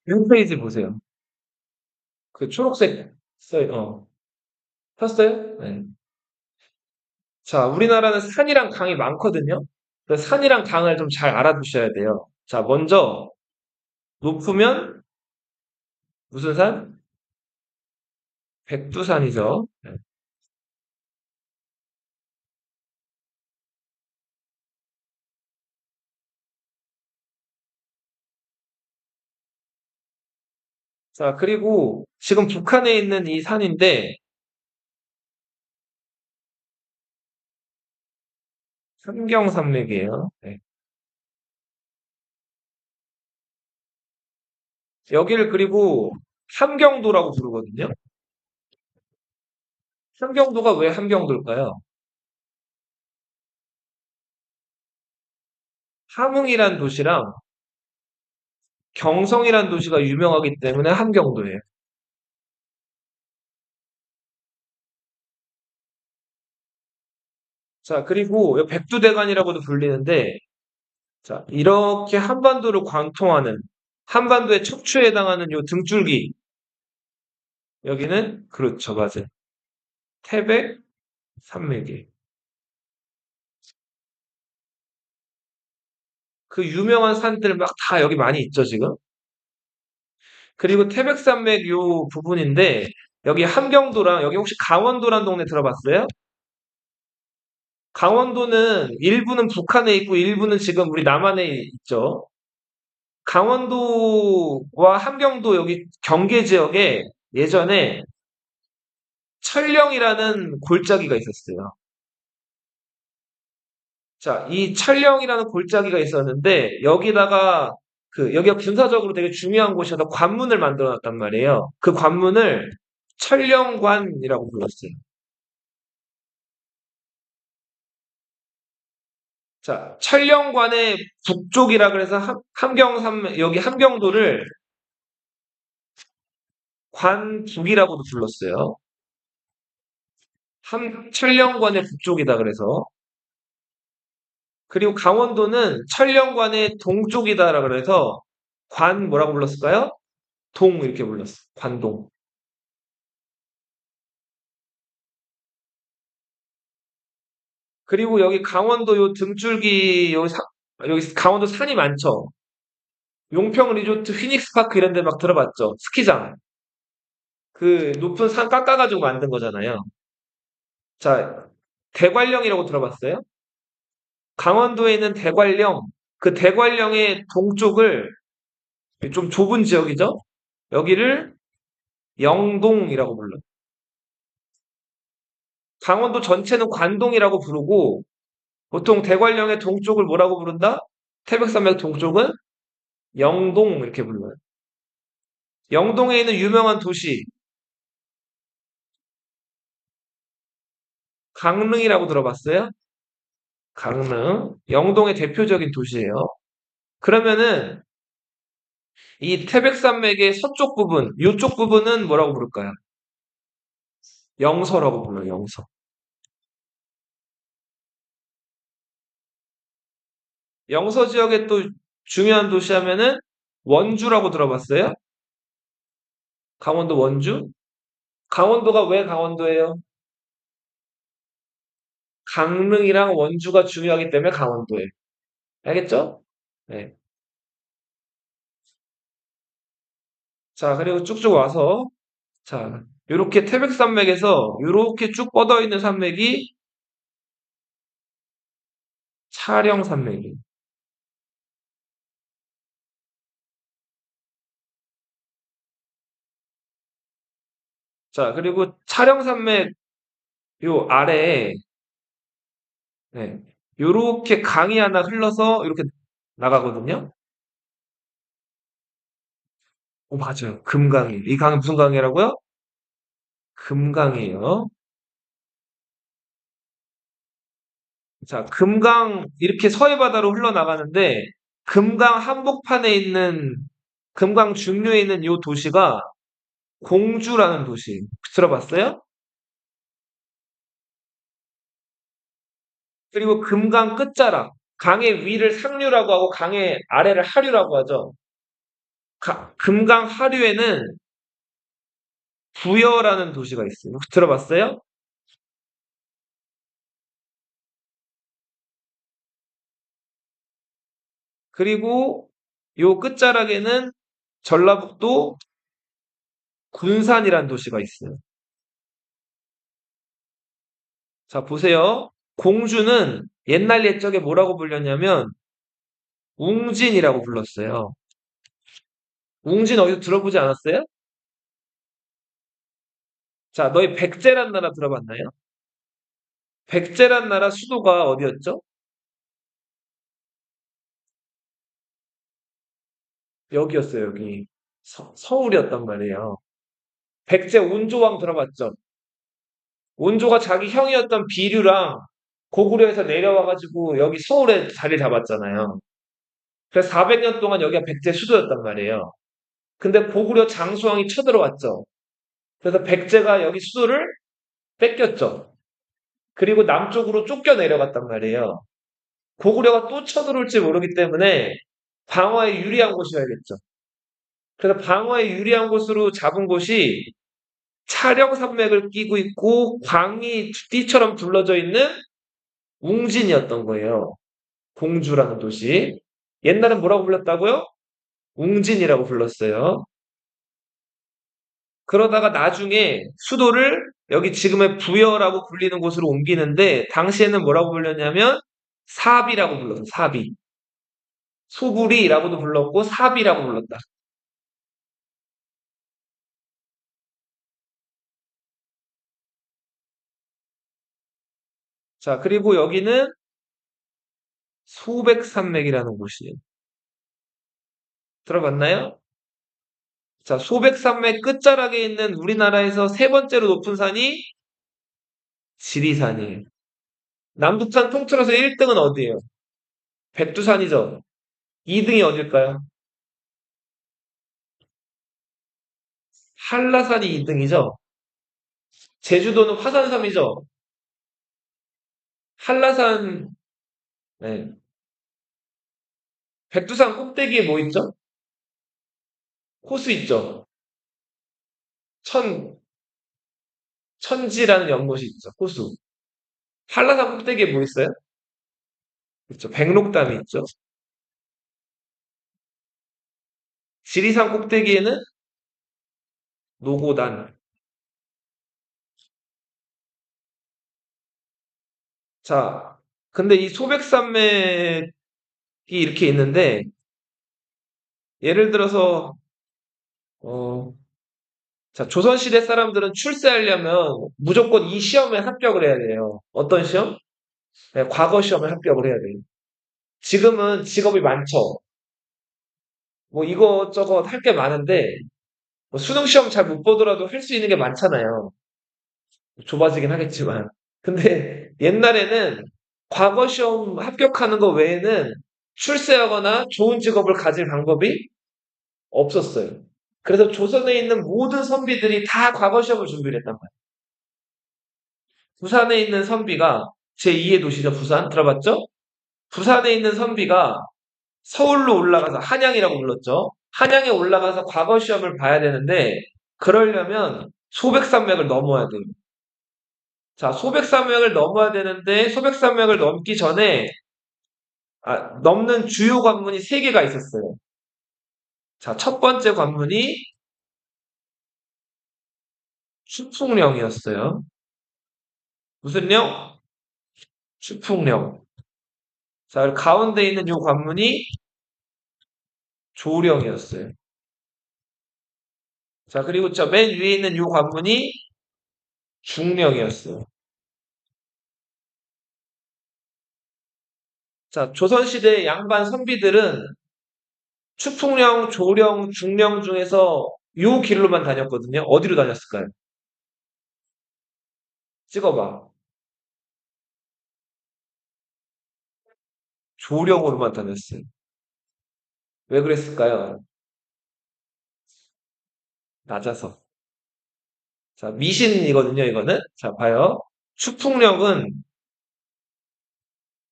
1페이지 보세요. 그 초록색 써요. 폈어요? 네. 자, 우리나라는 산이랑 강이 많거든요. 그래서 산이랑 강을 좀 잘 알아두셔야 돼요. 자, 먼저 높으면 무슨 산? 백두산이죠. 네. 자, 그리고 지금 북한에 있는 이 산인데 삼경산맥이에요. 네. 여기를 그리고 함경도라고 부르거든요. 함경도가 왜 함경도일까요? 함흥이란 도시랑 경성이란 도시가 유명하기 때문에 함경도예요. 자, 그리고 여기 백두대간이라고도 불리는데, 자, 이렇게 한반도를 관통하는 한반도의 척추에 해당하는 요 등줄기, 여기는 그렇죠, 맞아요. 태백 산맥이. 그 유명한 산들 막 다 여기 많이 있죠, 지금. 그리고 태백산맥 요 부분인데, 여기 함경도랑 여기 혹시 강원도란 동네 들어봤어요? 강원도는 일부는 북한에 있고 일부는 지금 우리 남한에 있죠. 강원도와 함경도 여기 경계 지역에 예전에 철령이라는 골짜기가 있었어요. 자, 이 철령이라는 골짜기가 있었는데 여기다가 여기가 군사적으로 되게 중요한 곳이어서 관문을 만들어 놨단 말이에요. 그 관문을 철령관이라고 불렀어요. 자, 철령관의 북쪽이라 그래서 함경산 여기 함경도를 관북이라고도 불렀어요. 철령관의 북쪽이다 그래서. 그리고 강원도는 철령관의 동쪽이다라 그래서 뭐라고 불렀을까요? 동 이렇게 불렀어. 관동. 그리고 여기 강원도 요 등줄기 여기 강원도 산이 많죠. 용평 리조트, 휘닉스 파크 이런 데 막 들어봤죠. 스키장. 그 높은 산 깎아가지고 만든 거잖아요. 자, 대관령이라고 들어봤어요? 강원도에 있는 대관령, 그 대관령의 동쪽을 좀 좁은 지역이죠? 여기를 영동이라고 불러요. 강원도 전체는 관동이라고 부르고 보통 대관령의 동쪽을 뭐라고 부른다? 태백산맥 동쪽은 영동 이렇게 불러요. 영동에 있는 유명한 도시 강릉이라고 들어봤어요? 강릉. 영동의 대표적인 도시예요. 그러면은 이 태백산맥의 서쪽 부분, 이쪽 부분은 뭐라고 부를까요? 영서라고 불러요. 영서. 영서 지역의 또 중요한 도시 하면은 원주라고 들어봤어요? 강원도 원주? 강원도가 왜 강원도예요? 강릉이랑 원주가 중요하기 때문에 강원도예요. 알겠죠? 네. 자, 그리고 쭉쭉 와서, 자, 요렇게 태백산맥에서 요렇게 쭉 뻗어 있는 산맥이 차령산맥이에요. 자, 그리고 차령산맥 요 아래에, 네, 요렇게 강이 하나 흘러서 이렇게 나가거든요. 오, 맞아요. 금강이. 이 강이 무슨 강이라고요? 금강이에요. 자, 금강 이렇게 서해바다로 흘러나가는데 금강 한복판에 있는 금강 중류에 있는 요 도시가 공주라는 도시. 들어봤어요? 그리고 금강 끝자락. 강의 위를 상류라고 하고 강의 아래를 하류라고 하죠. 금강 하류에는 부여라는 도시가 있어요. 혹시 들어봤어요? 그리고 요 끝자락에는 전라북도 군산이라는 도시가 있어요. 자, 보세요. 공주는 옛날 옛적에 뭐라고 불렸냐면 웅진이라고 불렀어요. 웅진 어디서 들어보지 않았어요? 자, 너희 백제란 나라 들어봤나요? 백제란 나라 수도가 어디였죠? 여기였어요, 여기. 서울이었단 말이에요. 백제 온조왕 들어봤죠? 온조가 자기 형이었던 비류랑 고구려에서 내려와가지고 여기 서울에 자리 잡았잖아요. 그래서 400년 동안 여기가 백제 수도였단 말이에요. 근데 고구려 장수왕이 쳐들어왔죠. 그래서 백제가 여기 수도를 뺏겼죠. 그리고 남쪽으로 쫓겨 내려갔단 말이에요. 고구려가 또 쳐들어올지 모르기 때문에 방어에 유리한 곳이어야겠죠. 그래서 방어에 유리한 곳으로 잡은 곳이 차령산맥을 끼고 있고 광이 띠처럼 둘러져 있는 웅진이었던 거예요. 공주라는 도시. 옛날엔 뭐라고 불렀다고요? 웅진이라고 불렀어요. 그러다가 나중에 수도를 여기 지금의 부여라고 불리는 곳으로 옮기는데 당시에는 뭐라고 불렸냐면 사비라고 불렀어요. 사비. 소구리라고도 불렀고 사비라고 불렀다. 자, 그리고 여기는 소백산맥이라는 곳이에요. 들어봤나요? 자, 소백산맥 끝자락에 있는 우리나라에서 세 번째로 높은 산이 지리산이에요. 남북한 통틀어서 1등은 어디예요? 백두산이죠. 2등이 어딜까요? 한라산이 2등이죠. 제주도는 화산섬이죠. 한라산, 네. 백두산 꼭대기에 뭐 있죠? 호수 있죠. 천, 천지라는 연못이 있죠. 호수. 한라산 꼭대기에 뭐 있어요? 그렇죠. 백록담이 있죠. 지리산 꼭대기에는 노고단. 자, 근데 이 소백산맥이 이렇게 있는데, 예를 들어서, 어, 자, 조선시대 사람들은 출세하려면 무조건 이 시험에 합격을 해야 돼요. 어떤 시험? 네, 과거 시험에 합격을 해야 돼요. 지금은 직업이 많죠. 뭐 이것저것 할 게 많은데, 뭐 수능 시험 잘 못 보더라도 할 수 있는 게 많잖아요. 좁아지긴 하겠지만. 근데 옛날에는 과거 시험 합격하는 거 외에는 출세하거나 좋은 직업을 가질 방법이 없었어요. 그래서 조선에 있는 모든 선비들이 다 과거 시험을 준비를 했단 말이에요. 부산에 있는 선비가 제2의 도시죠, 부산. 들어봤죠? 부산에 있는 선비가 서울로 올라가서 한양이라고 불렀죠. 한양에 올라가서 과거 시험을 봐야 되는데 그러려면 소백산맥을 넘어야 돼요. 자, 소백산맥을 넘어야 되는데 소백산맥을 넘기 전에 넘는 주요 관문이 세 개가 있었어요. 자, 첫 번째 관문이 추풍령이었어요. 무슨 령? 추풍령. 자, 그리고 가운데 있는 요 관문이 조령이었어요. 자, 그리고 저 맨 위에 있는 요 관문이 중령이었어요. 자, 조선시대 양반 선비들은 추풍령, 조령, 중령 중에서 요 길로만 다녔거든요. 어디로 다녔을까요? 찍어봐. 조령으로만 다녔어요. 왜 그랬을까요? 낮아서. 자, 미신이거든요, 이거는. 자, 봐요. 추풍령은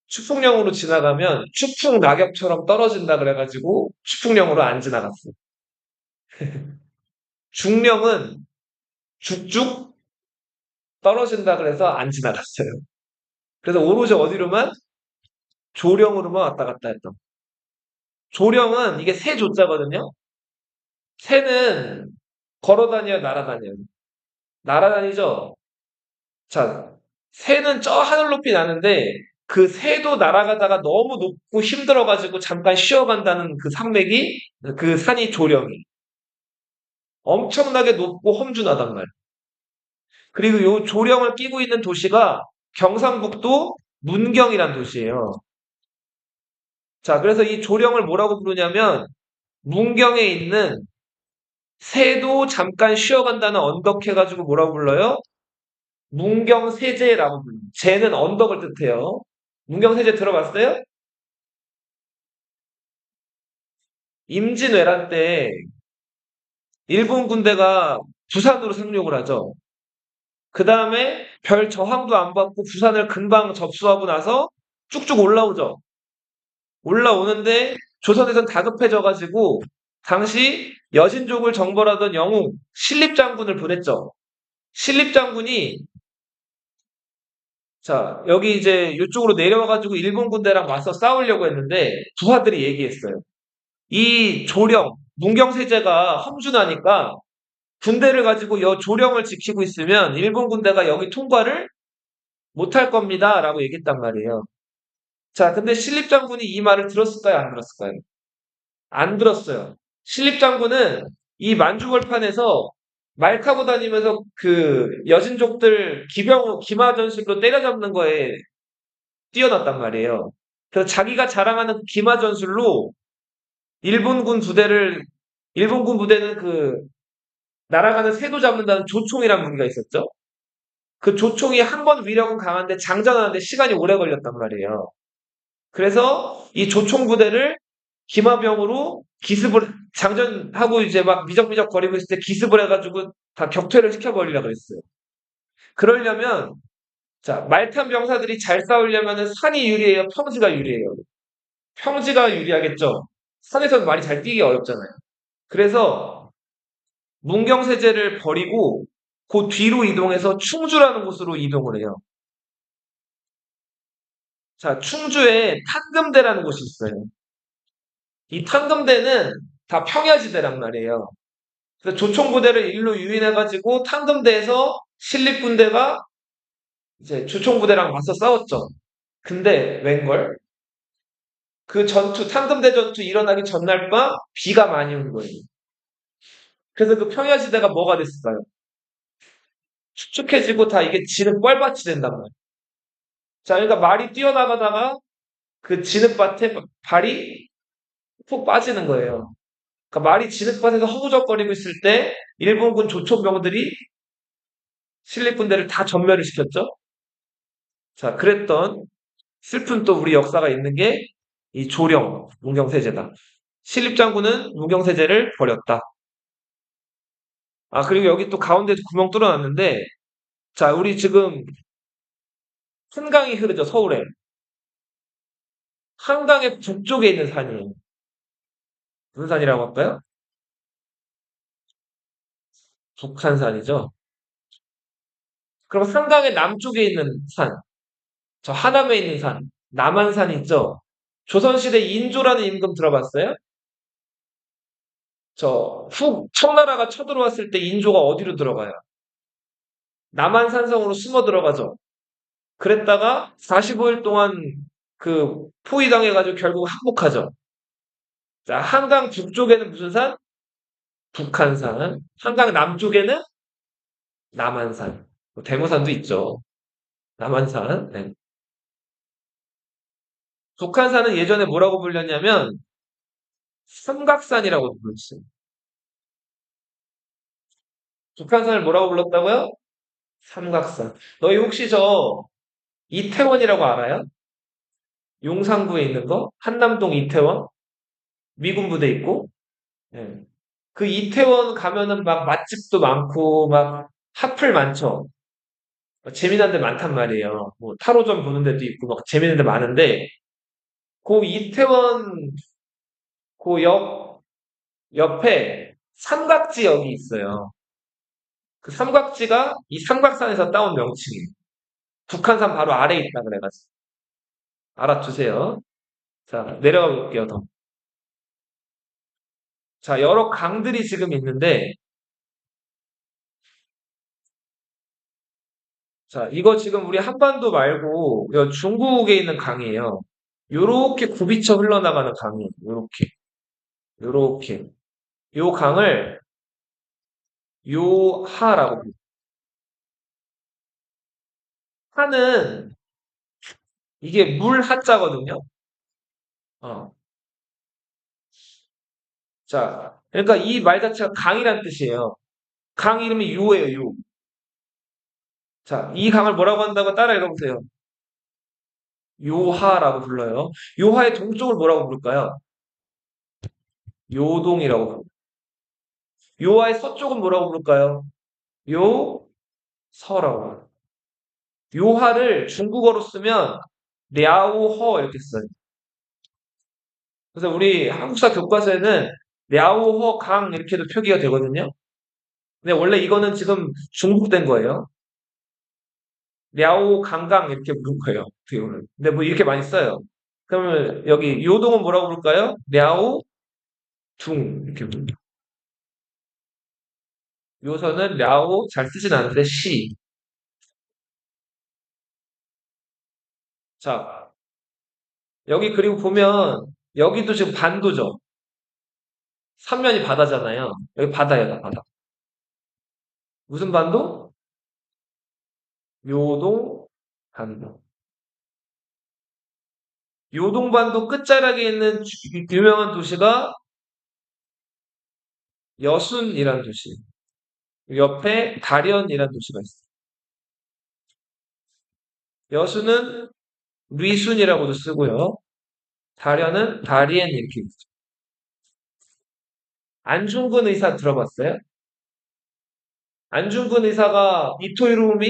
추풍령으로 지나가면 추풍 낙엽처럼 떨어진다 그래가지고 추풍령으로 안 지나갔어요. 중령은 쭉쭉 떨어진다 그래서 안 지나갔어요. 그래서 오로지 어디로만? 조령으로만 왔다 갔다 했던. 조령은 이게 새 조자거든요. 새는 걸어 다녀요, 날아다녀요? 날아다니죠? 자, 새는 저 하늘 높이 나는데 그 새도 날아가다가 너무 높고 힘들어가지고 잠깐 쉬어간다는 그 산맥이 그 산이 조령이 엄청나게 높고 험준하단 말이에요. 그리고 요 조령을 끼고 있는 도시가 경상북도 문경이란 도시예요. 자, 그래서 이 조령을 뭐라고 부르냐면 문경에 있는 새도 잠깐 쉬어간다는 언덕 해가지고 뭐라고 불러요? 문경세제라고 불러요. 제는 언덕을 뜻해요. 문경세제 들어봤어요? 임진왜란 때 일본 군대가 부산으로 상륙을 하죠. 그 다음에 별 저항도 안 받고 부산을 금방 접수하고 나서 쭉쭉 올라오죠. 올라오는데 조선에선 다급해져가지고 당시 여진족을 정벌하던 영웅 신립장군을 보냈죠. 신립장군이 자 여기 이제 이쪽으로 내려와가지고 일본 군대랑 맞서 싸우려고 했는데 부하들이 얘기했어요. 이 조령 문경세제가 험준하니까 군대를 가지고 여 조령을 지키고 있으면 일본 군대가 여기 통과를 못할 겁니다라고 얘기했단 말이에요. 자, 근데 신립장군이 이 말을 들었을까요? 안 들었을까요? 안 들었어요. 신립장군은 이 만주벌판에서 말 타고 다니면서 그 여진족들 기마전술로 때려잡는 거에 뛰어났단 말이에요. 그래서 자기가 자랑하는 그 기마전술로 일본군 부대를 일본군 부대는 그 날아가는 새도 잡는다는 조총이라는 무기가 있었죠. 그 조총이 한 번 위력은 강한데 장전하는데 시간이 오래 걸렸단 말이에요. 그래서 이 조총 부대를 기마병으로 기습을 장전하고 이제 막 미적미적 거리고 있을 때 기습을 해가지고 다 격퇴를 시켜버리려고 그랬어요. 그러려면 자 말탄 병사들이 잘 싸우려면은 산이 유리해요, 평지가 유리해요. 평지가 유리하겠죠. 산에서는 말이 잘 뛰기 어렵잖아요. 그래서 문경세제를 버리고 그 뒤로 이동해서 충주라는 곳으로 이동을 해요. 자, 충주에 탄금대라는 곳이 있어요. 이 탄금대는 다 평야지대란 말이에요. 그래서 조총부대를 일로 유인해가지고 탄금대에서 신립군대가 이제 조총부대랑 맞서 싸웠죠. 근데 웬걸? 그 전투, 탄금대 전투 일어나기 전날 밤 비가 많이 온 거예요. 그래서 그 평야지대가 뭐가 됐을까요? 축축해지고 다 이게 지는 뻘밭이 된단 말이에요. 자, 그러니까 말이 뛰어나가다가 그 진흙밭에 발이 푹 빠지는 거예요. 그러니까 말이 진흙밭에서 허우적거리고 있을 때 일본군 조총병들이 신립군대를 다 전멸을 시켰죠. 자, 그랬던 슬픈 또 우리 역사가 있는 게 이 조령, 문경세제다. 신립장군은 문경세제를 버렸다. 아, 그리고 여기 또 가운데 구멍 뚫어놨는데, 자, 우리 지금 한강이 흐르죠, 서울에. 한강의 북쪽에 있는 산이에요. 무슨 산이라고 할까요? 북한산이죠. 그럼 한강의 남쪽에 있는 산, 저 하남에 있는 산, 남한산 있죠? 조선시대 인조라는 임금 들어봤어요? 청나라가 쳐들어왔을 때 인조가 어디로 들어가요? 남한산성으로 숨어 들어가죠. 그랬다가 45일 동안 그 포위당해가지고 결국 항복하죠. 자, 한강 북쪽에는 무슨 산? 북한산. 한강 남쪽에는 남한산. 뭐 대모산도 있죠. 남한산. 네. 북한산은 예전에 뭐라고 불렸냐면 삼각산이라고 불렀어요. 북한산을 뭐라고 불렀다고요? 삼각산. 너희 혹시 저 이태원이라고 알아요? 용산구에 있는 거? 한남동 이태원? 미군 부대 있고? 예. 그 이태원 가면은 막 맛집도 많고 막 핫플 많죠. 재미난 데 많단 말이에요. 뭐 타로점 보는 데도 있고 막 재미있는 데 많은데 그 이태원 그 옆에 삼각지역이 있어요. 그 삼각지가 이 삼각산에서 따온 명칭이에요. 북한산 바로 아래에 있다 그래가지고. 알아두세요. 자, 내려가 볼게요, 더. 자, 여러 강들이 지금 있는데, 자, 이거 지금 우리 한반도 말고, 이거 중국에 있는 강이에요. 요렇게 굽이쳐 흘러나가는 강이에요. 요렇게. 요렇게. 요 강을 요하라고 불러요. 하는, 이게 물 하자거든요. 어. 자, 그러니까 이 말 자체가 강이란 뜻이에요. 강 이름이 요예요, 요. 자, 이 강을 뭐라고 한다고 따라 읽어보세요. 요하라고 불러요. 요하의 동쪽을 뭐라고 부를까요? 요동이라고 부릅니다. 요하의 서쪽은 뭐라고 부를까요? 요서라고 합니다. 요하를 중국어로 쓰면 랴오허 이렇게 써요. 그래서 우리 한국사 교과서에는 랴오허 강 이렇게도 표기가 되거든요. 근데 원래 이거는 지금 중국된 거예요. 랴오 강강 이렇게 부른 거예요. 어떻게 보면. 근데 뭐 이렇게 많이 써요. 그러면 여기 요동은 뭐라고 부를까요? 랴오 둥 이렇게 부릅니다. 요서는 랴오 잘 쓰진 않는데 시. 자, 여기 그리고 보면 여기도 지금 반도죠. 삼면이 바다잖아요. 여기 바다예요, 바다. 무슨 반도? 요동 반도. 요동 반도 끝자락에 있는 유명한 도시가 여순이라는 도시. 옆에 다련이라는 도시가 있어요. 여순은 리순이라고도 쓰고요. 다련은 다리엔 이렇게 있죠. 안중근 의사 들어봤어요? 안중근 의사가 이토 히로부미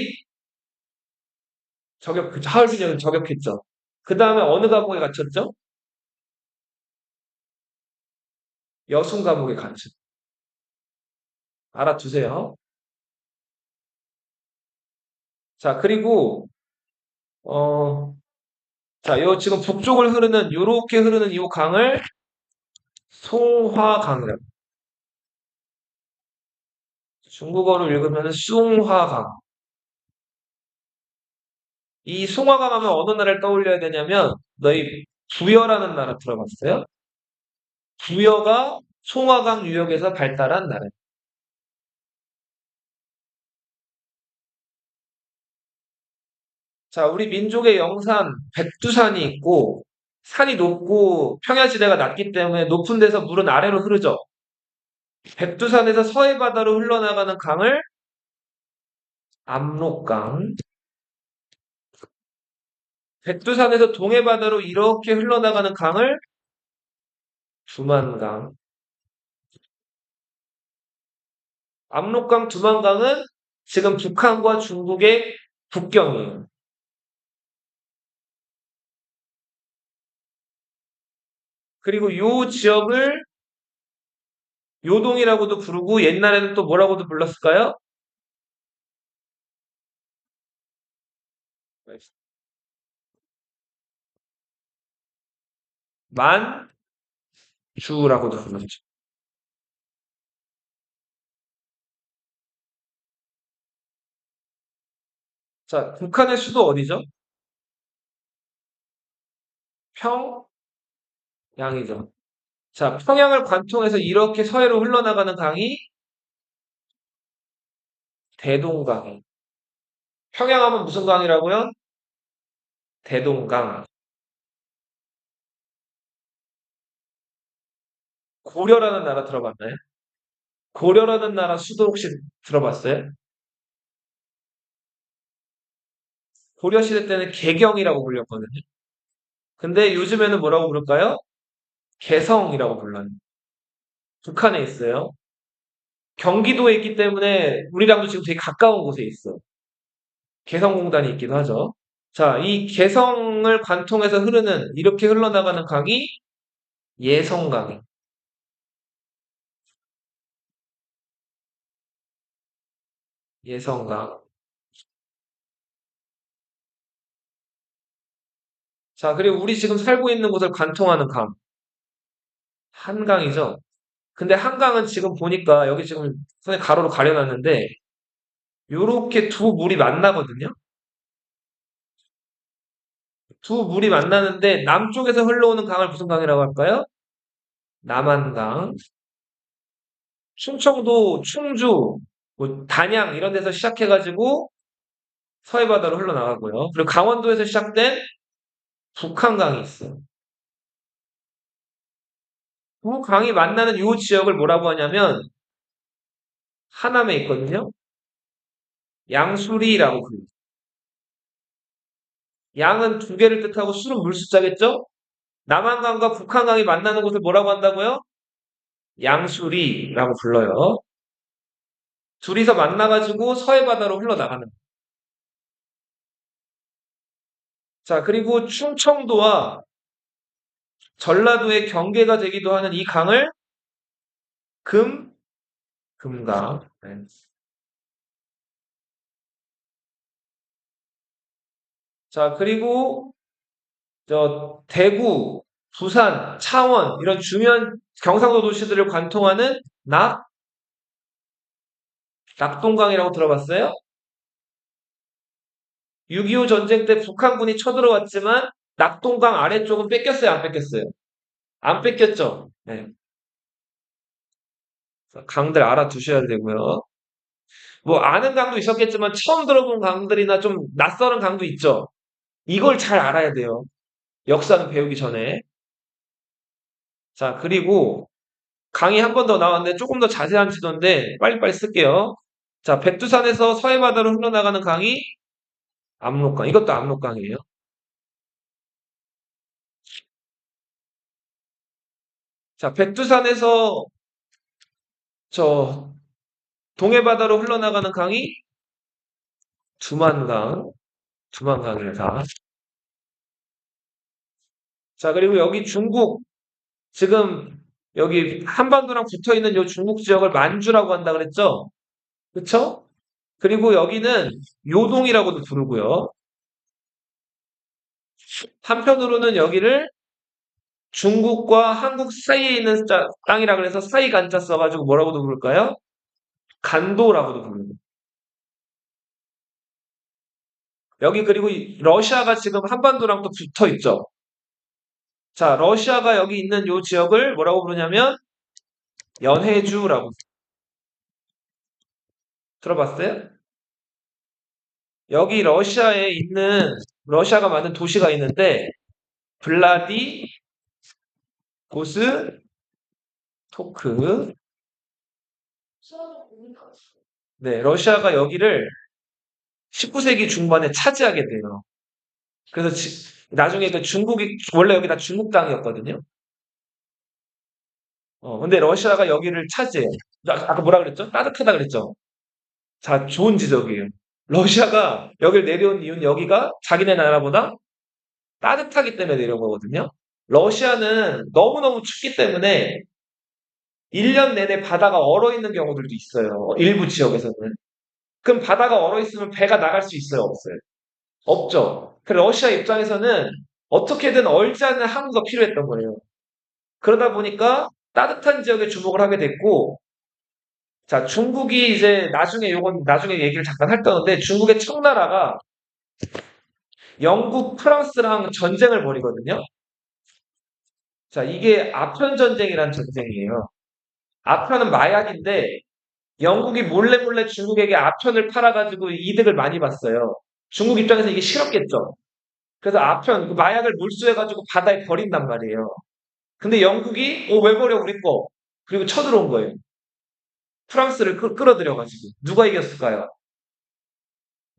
하얼빈 저격했죠. 그 다음에 어느 감옥에 갇혔죠? 여순 감옥에 갇혔죠. 알아두세요. 자, 그리고 어, 자, 요 지금 북쪽을 흐르는 요렇게 흐르는 이 강을 송화강이라고. 중국어로 읽으면 숭화강. 이 송화강 하면 어느 나라를 떠올려야 되냐면 너희 부여라는 나라 들어봤어요? 부여가 송화강 유역에서 발달한 나라예요. 자, 우리 민족의 영산 백두산이 있고 산이 높고 평야지대가 낮기 때문에 높은 데서 물은 아래로 흐르죠. 백두산에서 서해 바다로 흘러나가는 강을 압록강, 백두산에서 동해 바다로 이렇게 흘러나가는 강을 두만강, 압록강, 두만강은 지금 북한과 중국의 국경이에요. 그리고 요 지역을 요동이라고도 부르고 옛날에는 또 뭐라고도 불렀을까요? 만주라고도 불렀죠. 자, 북한의 수도 어디죠? 평양이죠. 자, 평양을 관통해서 이렇게 서해로 흘러나가는 강이 대동강. 평양하면 무슨 강이라고요? 대동강. 고려라는 나라 들어봤나요? 고려라는 나라 수도 혹시 들어봤어요? 고려 시대 때는 개경이라고 불렸거든요. 근데 요즘에는 뭐라고 부를까요? 개성이라고 불러요. 북한에 있어요. 경기도에 있기 때문에 우리랑도 지금 되게 가까운 곳에 있어. 개성공단이 있기도 하죠. 자, 이 개성을 관통해서 흐르는 이렇게 흘러나가는 강이 예성강이. 예성강. 자, 그리고 우리 지금 살고 있는 곳을 관통하는 강. 한강이죠. 근데 한강은 지금 보니까 여기 지금 손에 가로로 가려놨는데 요렇게 두 물이 만나거든요. 두 물이 만나는데 남쪽에서 흘러오는 강을 무슨 강이라고 할까요? 남한강. 충청도, 충주, 뭐 단양 이런 데서 시작해가지고 서해바다로 흘러나가고요. 그리고 강원도에서 시작된 북한강이 있어요. 두 강이 만나는 이 지역을 뭐라고 하냐면 하남에 있거든요. 양수리라고 불러요. 양은 두 개를 뜻하고 수는 물숫자겠죠? 남한강과 북한강이 만나는 곳을 뭐라고 한다고요? 양수리라고 불러요. 둘이서 만나가지고 서해바다로 흘러나가는. 자, 그리고 충청도와 전라도의 경계가 되기도 하는 이 강을 금강. 네. 자, 그리고 대구, 부산, 창원 이런 중요한 경상도 도시들을 관통하는 낙동강이라고 들어봤어요? 6.25 전쟁 때 북한군이 쳐들어왔지만 낙동강 아래쪽은 뺏겼어요, 안 뺏겼어요? 안 뺏겼죠. 네. 강들 알아두셔야 되고요. 뭐 아는 강도 있었겠지만 처음 들어본 강들이나 좀 낯설은 강도 있죠. 이걸 잘 알아야 돼요. 역사는 배우기 전에. 자, 그리고 강이 한 번 더 나왔는데 조금 더 자세한 지도인데 빨리빨리 쓸게요. 자, 백두산에서 서해바다로 흘러나가는 강이 압록강. 이것도 압록강이에요. 자, 백두산에서 저 동해바다로 흘러나가는 강이 두만강. 두만강입니다. 자, 그리고 여기 중국 지금 여기 한반도랑 붙어 있는 요 중국 지역을 만주라고 한다 그랬죠? 그쵸? 그리고 여기는 요동이라고도 부르고요. 한편으로는 여기를 중국과 한국 사이에 있는 땅이라 그래서 사이 간자 써가지고 뭐라고도 부를까요? 간도라고도 부르고. 여기 그리고 러시아가 지금 한반도랑 또 붙어 있죠. 자, 러시아가 여기 있는 요 지역을 뭐라고 부르냐면 연해주라고 들어봤어요? 여기 러시아가 만든 도시가 있는데 블라디보스토크. 네, 러시아가 여기를 19세기 중반에 차지하게 돼요. 그래서 나중에 그 중국이 원래 여기 다 중국 땅이었거든요. 근데 러시아가 여기를 차지해. 아까 뭐라 그랬죠? 따뜻하다 그랬죠? 자, 좋은 지적이에요. 러시아가 여기를 내려온 이유는 여기가 자기네 나라보다 따뜻하기 때문에 내려온 거거든요. 러시아는 너무너무 춥기 때문에 1년 내내 바다가 얼어 있는 경우들도 있어요. 일부 지역에서는. 그럼 바다가 얼어 있으면 배가 나갈 수 있어요, 없어요? 없죠. 그 러시아 입장에서는 어떻게든 얼지 않는 항구가 필요했던 거예요. 그러다 보니까 따뜻한 지역에 주목을 하게 됐고, 자, 중국이 이제 요건 나중에 얘기를 잠깐 할 거는데, 중국의 청나라가 영국, 프랑스랑 전쟁을 벌이거든요. 자, 이게 아편 전쟁이란 전쟁이에요. 아편은 마약인데, 영국이 몰래 몰래 중국에게 아편을 팔아가지고 이득을 많이 봤어요. 중국 입장에서 이게 싫었겠죠. 그래서 아편, 그 마약을 몰수해가지고 바다에 버린단 말이에요. 근데 영국이, 왜 버려, 우리 거. 그리고 쳐들어온 거예요. 프랑스를 끌어들여가지고. 누가 이겼을까요?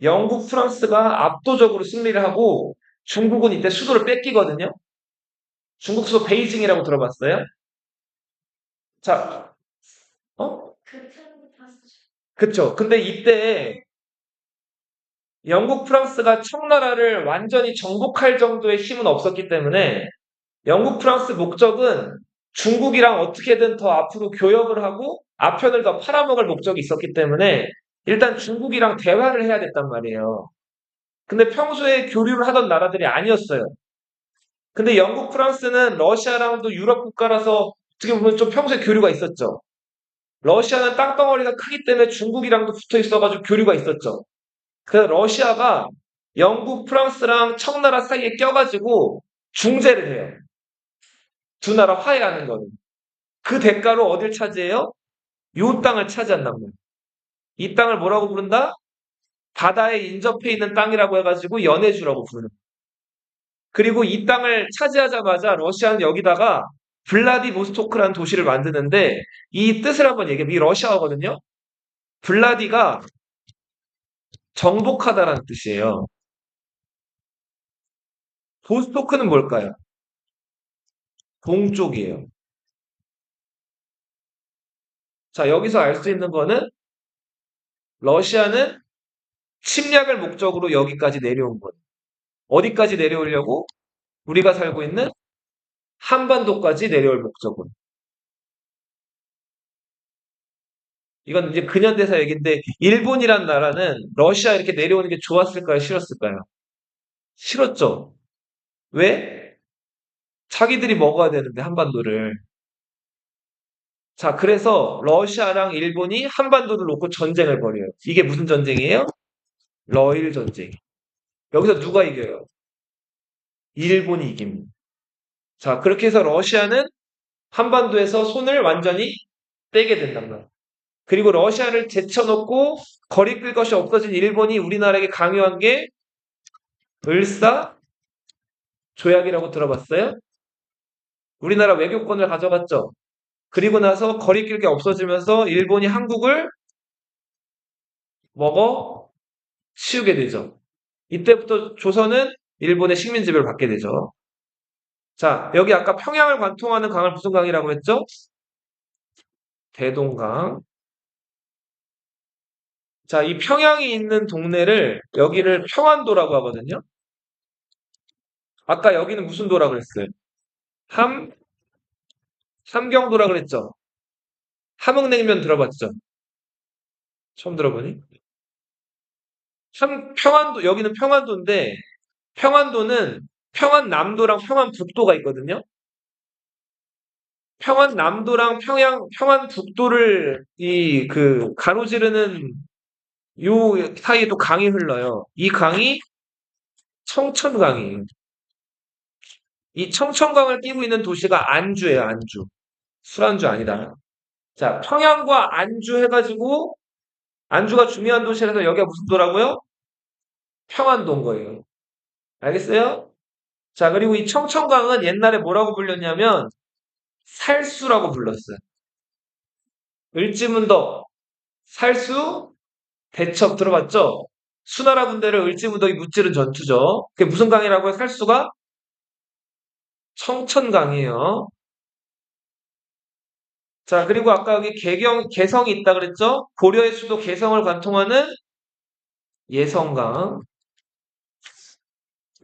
영국, 프랑스가 압도적으로 승리를 하고 중국은 이때 수도를 뺏기거든요. 중국 수도 베이징이라고 들어봤어요? 자, 어? 그쵸. 근데 이때 영국, 프랑스가 청나라를 완전히 정복할 정도의 힘은 없었기 때문에 영국, 프랑스 목적은 중국이랑 어떻게든 더 앞으로 교역을 하고 아편을 더 팔아먹을 목적이 있었기 때문에 일단 중국이랑 대화를 해야 됐단 말이에요. 근데 평소에 교류를 하던 나라들이 아니었어요. 근데 영국, 프랑스는 러시아랑도 유럽 국가라서 어떻게 보면 좀 평소에 교류가 있었죠. 러시아는 땅덩어리가 크기 때문에 중국이랑도 붙어 있어가지고 교류가 있었죠. 그래서 러시아가 영국, 프랑스랑 청나라 사이에 껴가지고 중재를 해요. 두 나라 화해하는 거는. 그 대가로 어딜 차지해요? 요 땅을 차지한단 말이에요. 이 땅을 뭐라고 부른다? 바다에 인접해 있는 땅이라고 해가지고 연해주라고 부르는 거예요. 그리고 이 땅을 차지하자마자 러시아는 여기다가 블라디보스토크라는 도시를 만드는데 이 뜻을 한번 얘기해. 이 러시아어거든요. 블라디가 정복하다라는 뜻이에요. 보스토크는 뭘까요? 동쪽이에요. 자, 여기서 알 수 있는 거는 러시아는 침략을 목적으로 여기까지 내려온 거예요. 어디까지 내려오려고? 우리가 살고 있는 한반도까지 내려올 목적으로. 이건 이제 근현대사 얘기인데 일본이란 나라는 러시아 이렇게 내려오는 게 좋았을까요? 싫었을까요? 싫었죠. 왜? 자기들이 먹어야 되는데 한반도를. 자, 그래서 러시아랑 일본이 한반도를 놓고 전쟁을 벌여요. 이게 무슨 전쟁이에요? 러일 전쟁. 여기서 누가 이겨요? 일본이 이깁니다. 자, 그렇게 해서 러시아는 한반도에서 손을 완전히 떼게 된단 말이에요. 그리고 러시아를 제쳐놓고 거리 끌 것이 없어진 일본이 우리나라에게 강요한 게 을사 조약이라고 들어봤어요? 우리나라 외교권을 가져갔죠. 그리고 나서 거리 끌 게 없어지면서 일본이 한국을 먹어 치우게 되죠. 이때부터 조선은 일본의 식민 지배를 받게 되죠. 자, 여기 아까 평양을 관통하는 강을 무슨 강이라고 했죠? 대동강. 자, 이 평양이 있는 동네를 여기를 평안도라고 하거든요. 아까 여기는 무슨 도라고 그랬어요? 함, 삼경도라 그랬죠. 함흥냉면 들어봤죠? 처음 들어보니? 평안도, 여기는 평안도인데, 평안도는 평안남도랑 평안북도가 있거든요. 평안남도랑 평안북도를 가로지르는 요 사이에 또 강이 흘러요. 이 강이 청천강이에요. 이 청천강을 끼고 있는 도시가 안주예요, 안주. 술안주 아니다. 자, 평양과 안주 해가지고, 안주가 중요한 도시라서 여기가 무슨 도라고요? 평안도인 거예요. 알겠어요? 자, 그리고 이 청천강은 옛날에 뭐라고 불렸냐면, 살수라고 불렀어요. 을지문덕, 살수, 대첩 들어봤죠? 수나라 군대를 을지문덕이 무찌른 전투죠. 그게 무슨 강이라고요? 살수가? 청천강이에요. 자, 그리고 아까 여기 개성이 있다 그랬죠? 고려의 수도 개성을 관통하는 예성강.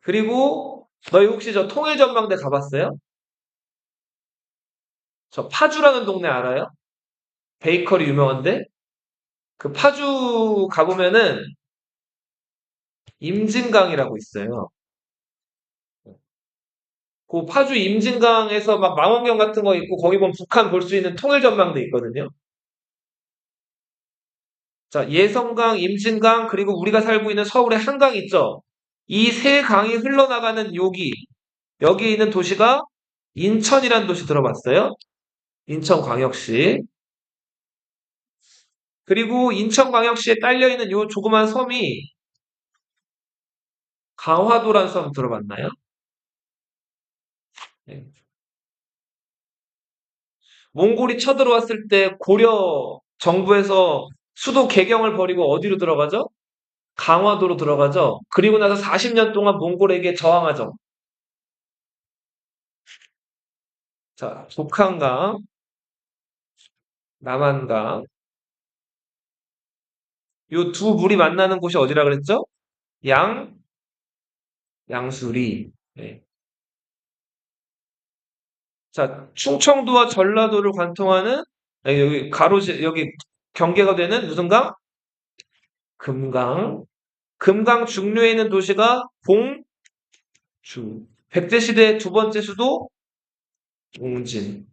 그리고 너희 혹시 저 통일전망대 가봤어요? 저 파주라는 동네 알아요? 베이커리 유명한데? 그 파주 가보면은 임진강이라고 있어요. 그 파주 임진강에서 막 망원경 같은 거 있고 거기 보면 북한 볼 수 있는 통일전망대 있거든요. 자, 예성강, 임진강, 그리고 우리가 살고 있는 서울의 한강 있죠? 이 세 강이 흘러나가는 여기 있는 도시가 인천이라는 도시 들어봤어요? 인천광역시. 그리고 인천광역시에 딸려있는 요 조그만 섬이 강화도라는 섬 들어봤나요? 네. 몽골이 쳐들어왔을 때 고려 정부에서 수도 개경을 버리고 어디로 들어가죠? 강화도로 들어가죠. 그리고 나서 40년 동안 몽골에게 저항하죠. 자, 북한강, 남한강. 요 두 물이 만나는 곳이 어디라 그랬죠? 양, 양수리. 네. 자, 충청도와 전라도를 관통하는, 아니, 여기 경계가 되는 무슨 강? 금강. 금강 중류에 있는 도시가 봉주. 백제시대의 두 번째 수도 웅진.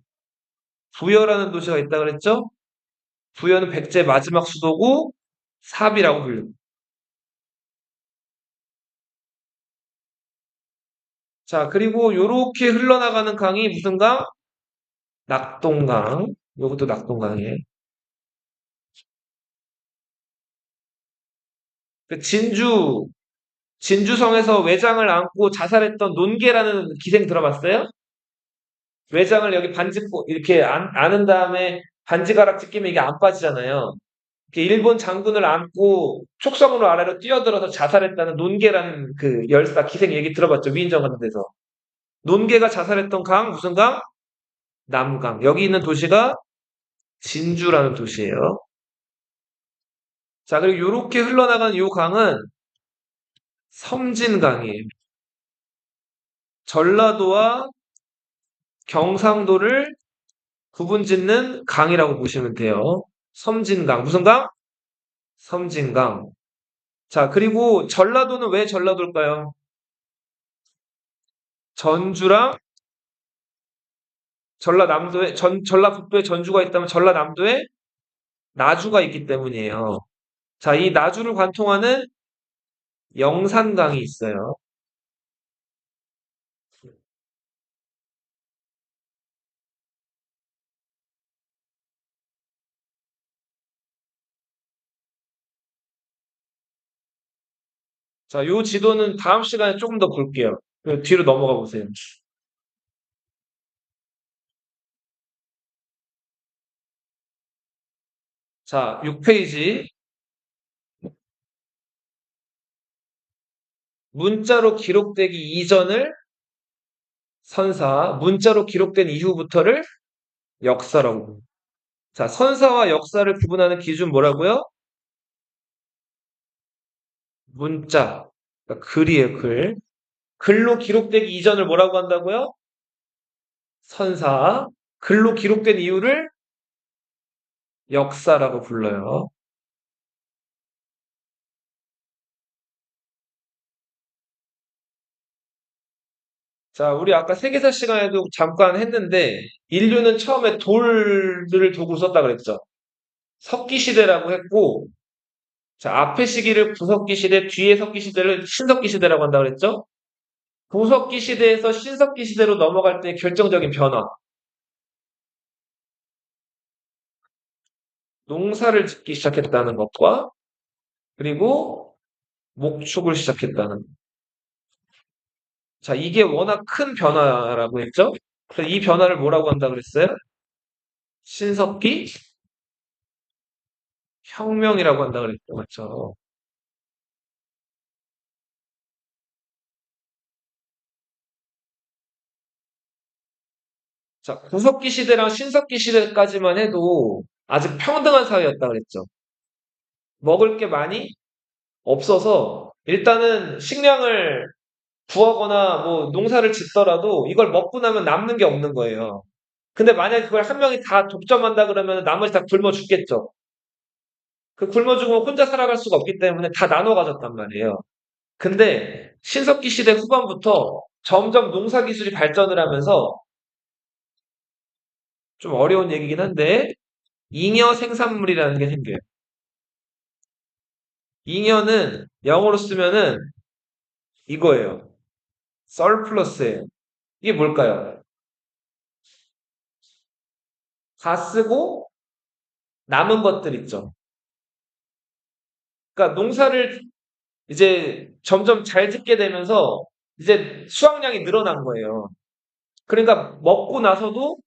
부여라는 도시가 있다 그랬죠? 부여는 백제 마지막 수도고 삽이라고 불립니다. 자, 그리고 요렇게 흘러나가는 강이 무슨 강? 낙동강. 요것도 낙동강이에요. 그 진주성에서 외장을 안고 자살했던 논개라는 기생 들어봤어요? 외장을 여기 이렇게 안은 다음에 반지가락지 끼면 이게 안 빠지잖아요. 이렇게 일본 장군을 안고 촉성으로 아래로 뛰어들어서 자살했다는 논개라는 그 열사 기생 얘기 들어봤죠? 위인전 같은 데서. 논개가 자살했던 강, 무슨 강? 남강. 여기 있는 도시가 진주라는 도시예요. 자, 그리고 요렇게 흘러나가는 요 강은 섬진강이에요. 전라도와 경상도를 구분짓는 강이라고 보시면 돼요. 섬진강. 무슨 강? 섬진강. 자, 그리고 전라도는 왜 전라도일까요? 전주랑 전라북도에 전주가 있다면 전라남도에 나주가 있기 때문이에요. 자, 이 나주를 관통하는 영산강이 있어요. 자, 요 지도는 다음 시간에 조금 더 볼게요. 뒤로 넘어가 보세요. 자, 6페이지. 문자로 기록되기 이전을 선사, 문자로 기록된 이후부터를 역사라고 합니다. 자, 선사와 역사를 구분하는 기준 뭐라고요? 문자. 그러니까 글이에요, 글. 글로 기록되기 이전을 뭐라고 한다고요? 선사. 글로 기록된 이유를 역사라고 불러요. 자, 우리 아까 세계사 시간에도 잠깐 했는데, 인류는 처음에 돌들을 도구 썼다 그랬죠. 석기 시대라고 했고, 자, 앞의 시기를 구석기 시대, 뒤에 석기 시대를 신석기 시대라고 한다 그랬죠. 구석기 시대에서 신석기 시대로 넘어갈 때 결정적인 변화. 농사를 짓기 시작했다는 것과, 그리고 목축을 시작했다는 것. 자, 이게 워낙 큰 변화라고 했죠? 그래서 이 변화를 뭐라고 한다 그랬어요? 신석기 혁명이라고 한다 그랬죠. 맞죠? 자, 구석기 시대랑 신석기 시대까지만 해도 아직 평등한 사회였다 그랬죠. 먹을 게 많이 없어서 일단은 식량을 구하거나 뭐 농사를 짓더라도 이걸 먹고 나면 남는 게 없는 거예요. 근데 만약에 그걸 한 명이 다 독점한다 그러면 나머지 다 굶어 죽겠죠. 그 굶어 죽으면 혼자 살아갈 수가 없기 때문에 다 나눠 가졌단 말이에요. 근데 신석기 시대 후반부터 점점 농사 기술이 발전을 하면서 좀 어려운 얘기긴 한데 잉여 생산물이라는 게 생겨요. 잉여는 영어로 쓰면은 이거예요. surplus예요. 이게 뭘까요? 다 쓰고 남은 것들 있죠. 그러니까 농사를 이제 점점 잘 짓게 되면서 이제 수확량이 늘어난 거예요. 그러니까 먹고 나서도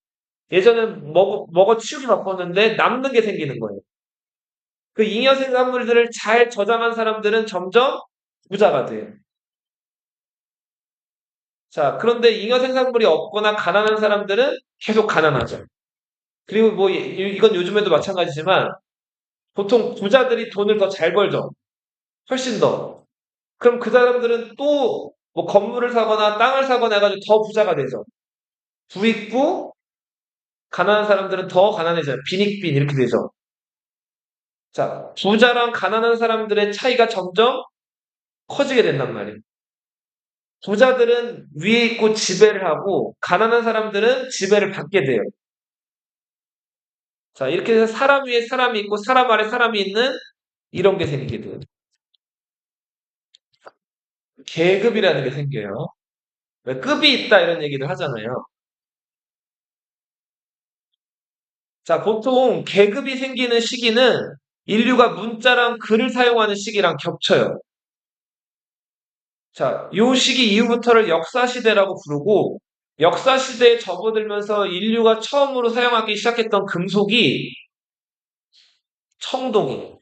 예전엔 먹어 치우기 바빴는데 남는 게 생기는 거예요. 그 잉여 생산물들을 잘 저장한 사람들은 점점 부자가 돼요. 자, 그런데 잉여 생산물이 없거나 가난한 사람들은 계속 가난하죠. 그리고 뭐 이건 요즘에도 마찬가지지만 보통 부자들이 돈을 더 잘 벌죠. 훨씬 더. 그럼 그 사람들은 또 뭐 건물을 사거나 땅을 사거나 해가지고 더 부자가 되죠. 부익부, 가난한 사람들은 더 가난해져요. 빈익빈 이렇게 되죠. 자, 부자랑 가난한 사람들의 차이가 점점 커지게 된단 말이에요. 부자들은 위에 있고 지배를 하고 가난한 사람들은 지배를 받게 돼요. 자, 이렇게 해서 사람 위에 사람이 있고 사람 아래 사람이 있는 이런 게 생기게 돼요. 계급이라는 게 생겨요. 왜 급이 있다 이런 얘기를 하잖아요. 자, 보통 계급이 생기는 시기는 인류가 문자랑 글을 사용하는 시기랑 겹쳐요. 자, 요 시기 이후부터를 역사 시대라고 부르고 역사 시대에 접어들면서 인류가 처음으로 사용하기 시작했던 금속이 청동이에요.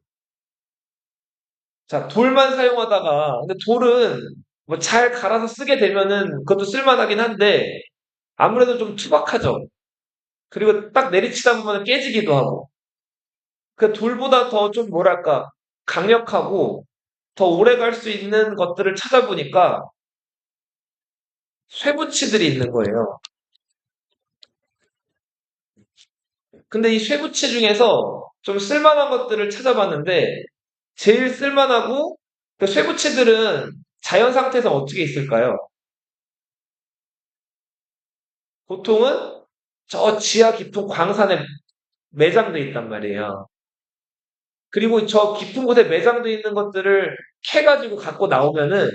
자, 돌만 사용하다가 근데 돌은 뭐 잘 갈아서 쓰게 되면은 그것도 쓸만하긴 한데 아무래도 좀 투박하죠. 그리고 딱 내리치다 보면 깨지기도 하고. 그 돌보다 더 좀 뭐랄까 강력하고 더 오래 갈 수 있는 것들을 찾아보니까 쇠붙이들이 있는 거예요. 근데 이 쇠붙이 중에서 좀 쓸만한 것들을 찾아봤는데 제일 쓸만하고 그 쇠붙이들은 자연 상태에서 어떻게 있을까요? 보통은 저 지하 깊은 광산에 매장돼 있단 말이에요. 그리고 저 깊은 곳에 매장돼 있는 것들을 캐가지고 갖고 나오면은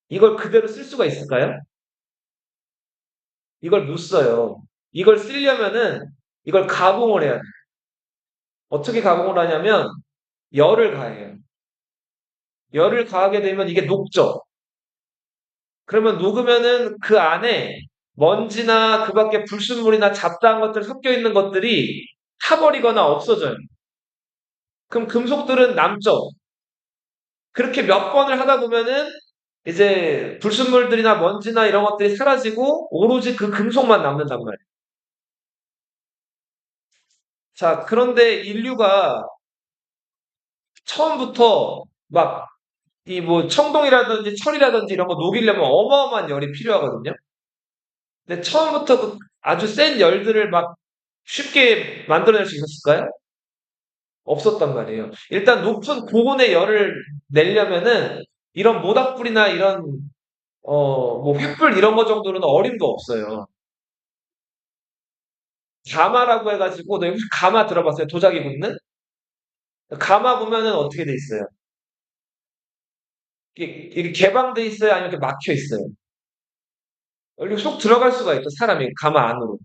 이걸 그대로 쓸 수가 있을까요? 이걸 못 써요. 이걸 쓰려면은 이걸 가공을 해야 돼요. 어떻게 가공을 하냐면 열을 가해요. 열을 가하게 되면 이게 녹죠. 그러면 녹으면은 그 안에 먼지나 그 밖에 불순물이나 잡다한 것들 섞여 있는 것들이 타버리거나 없어져요. 그럼 금속들은 남죠. 그렇게 몇 번을 하다 보면은 이제 불순물들이나 먼지나 이런 것들이 사라지고 오로지 그 금속만 남는단 말이에요. 자, 그런데 인류가 처음부터 막 이 뭐 청동이라든지 철이라든지 이런 거 녹이려면 어마어마한 열이 필요하거든요. 근데 처음부터 그 아주 센 열들을 막 쉽게 만들어낼 수 있었을까요? 없었단 말이에요. 일단 높은 고온의 열을 내려면은 이런 모닥불이나 이런 뭐 횃불 이런 거 정도로는 어림도 없어요. 가마라고 해가지고 너 혹시 가마 들어봤어요? 도자기 굽는? 가마 보면은 어떻게 돼 있어요? 이게 개방돼 있어요? 아니면 이렇게 막혀 있어요? 여기 쏙 들어갈 수가 있죠. 사람이 가마 안으로.